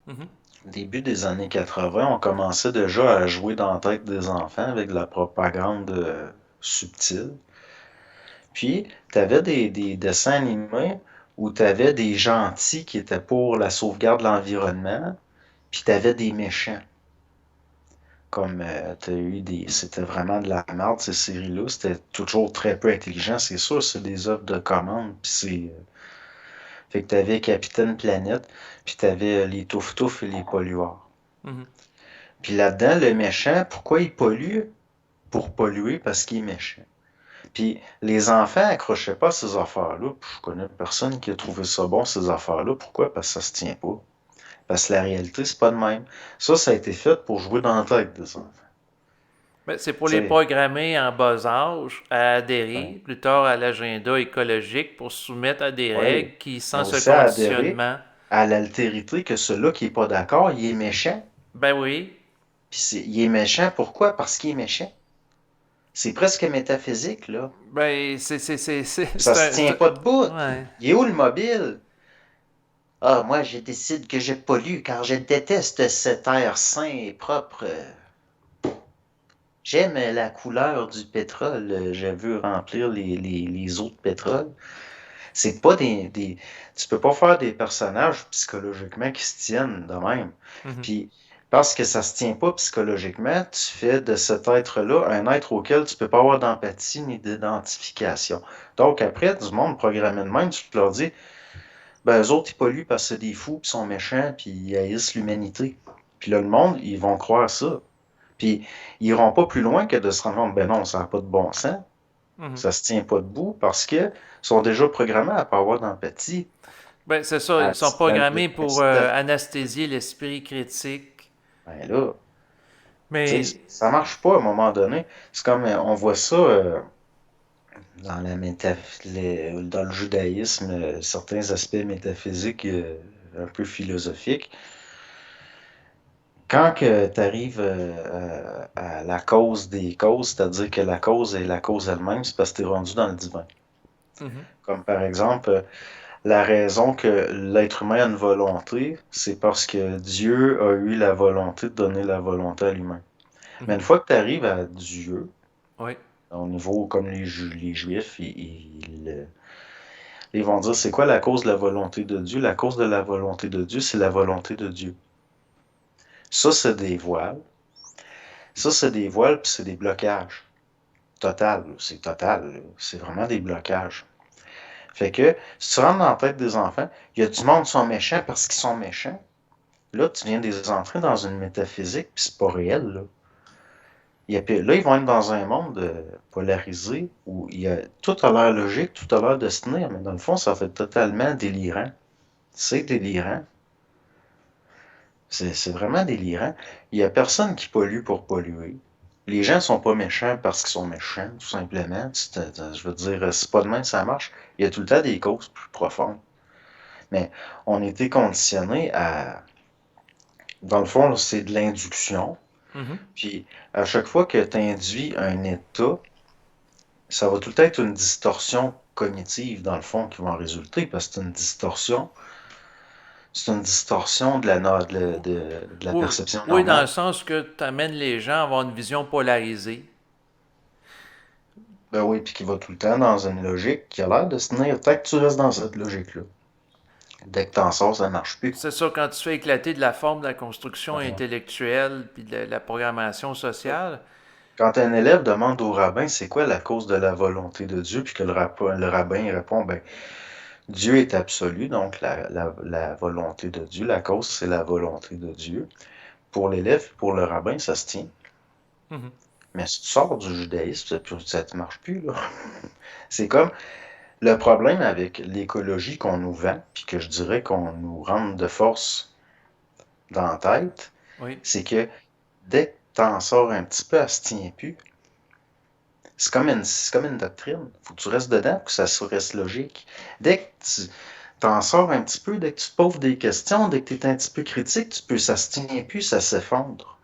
Mhm. Début des années 80, on commençait déjà à jouer dans la tête des enfants avec de la propagande subtile. Puis, tu avais des dessins animés où tu avais des gentils qui étaient pour la sauvegarde de l'environnement, puis tu avais des méchants. Comme t'as eu des. C'était vraiment de la merde, ces séries-là. C'était toujours très peu intelligent, c'est sûr, c'est des œuvres de commande, puis c'est. Fait que t'avais Capitaine Planète, puis t'avais les Touf-Touf et les Polluards. Mhm. Puis là-dedans, le méchant, pourquoi il pollue? Pour polluer, parce qu'il est méchant. Puis les enfants accrochaient pas à ces affaires-là. Puis je connais personne qui a trouvé ça bon, ces affaires-là. Pourquoi? Parce que ça se tient pas. Parce que la réalité, c'est pas de même. Ça a été fait pour jouer dans la tête des enfants. Ben, c'est pour Tu les sais, programmer en bas âge à ben, adhérer plus tard à l'agenda écologique pour soumettre à des oui. règles qui, Mais sans ce aussi à adhérer conditionnement, à l'altérité que celui-là qui est pas d'accord, il est méchant. ben oui, Puis il est méchant, pourquoi? Parce qu'il est méchant. C'est presque métaphysique, là. ben Ça se tient pas de bout. ouais. Il est où le mobile? Ah, moi, je décide que je pollue car je déteste cet air sain et propre. J'aime la couleur du pétrole. Je veux remplir les eaux de pétrole. C'est pas Tu peux pas faire des personnages psychologiquement qui se tiennent de même. Mhm. Puis, parce que ça se tient pas psychologiquement, tu fais de cet être-là un être auquel tu peux pas avoir d'empathie ni d'identification. Donc, après, du monde programmé de même, tu leur dis, ben, eux autres, ils polluent parce que c'est des fous, puis sont méchants, puis ils haïssent l'humanité. Puis là, le monde, ils vont croire ça. Puis, ils iront pas plus loin que de se rendre compte, ben non, ça n'a pas de bon sens. Mhm. Ça se tient pas debout parce que sont déjà programmés à pas avoir d'empathie. Ben c'est ça, À- ils sont le programmés pour principe de. anesthésier l'esprit critique. Ben là, tu sais, Mais ça marche pas à un moment donné. C'est comme, on voit ça dans dans le judaïsme, certains aspects métaphysiques un peu philosophiques. Quand tu arrives à la cause des causes, c'est-à-dire que la cause est la cause elle-même, c'est parce que tu es rendu dans le divin. mhm. Comme par exemple, la raison que l'être humain a une volonté, c'est parce que Dieu a eu la volonté de donner la volonté à l'humain. Mais Mhm. une fois que tu arrives à Dieu, Oui. au niveau comme les Juifs, ils vont dire c'est quoi la cause de la volonté de Dieu? La cause de la volonté de Dieu, c'est la volonté de Dieu. Ça, c'est des voiles. Ça, c'est des voiles, puis c'est des blocages. Total, c'est total. C'est vraiment des blocages. Fait que, si tu rentres dans la tête des enfants, il y a du monde qui sont méchants parce qu'ils sont méchants. Là, tu viens de les entrer dans une métaphysique, puis c'est pas réel, là. Là, ils vont être dans un monde polarisé où tout a l'air logique, tout a l'air de se tenir, mais dans le fond, ça fait totalement délirant. C'est délirant. C'est vraiment délirant. Il y a personne qui pollue pour polluer. Les gens sont pas méchants parce qu'ils sont méchants, tout simplement. Je veux dire, c'est pas de même que ça marche. Il y a tout le temps des causes plus profondes. Mais on était conditionnés à. Dans le fond, c'est de l'induction. Mhm. Puis à chaque fois que tu induis un état, ça va tout le temps être une distorsion cognitive, dans le fond, qui va en résulter, parce que c'est une distorsion de la Oui, perception oui, dans le normale. sens que tu amènes les gens à avoir une vision polarisée. Ben oui, puis qui va tout le temps dans une logique qui a l'air de se tenir. Tant que tu restes dans cette logique-là. Dès que t'en sors, ça marche plus. C'est ça, quand tu fais éclater de la forme de la construction Ouais. intellectuelle puis de la programmation sociale, Quand un élève demande au rabbin c'est quoi la cause de la volonté de Dieu, puis que le rabbin il répond ben Dieu est absolu, donc la volonté de Dieu, la cause c'est la volonté de Dieu. Pour l'élève, pour le rabbin, ça se tient. mhm. Mais si tu sors du judaïsme, ça ne marche plus, là. C'est comme le problème avec l'écologie qu'on nous vend, puis que je dirais qu'on nous rentre de force dans la tête, Oui. c'est que dès que t'en sors un petit peu, elle se tient plus. C'est comme une doctrine. Faut que tu restes dedans pour que ça reste logique. Dès que tu t'en sors un petit peu, dès que tu te poses des questions, dès que tu es un petit peu critique, ça se tient plus, ça s'effondre.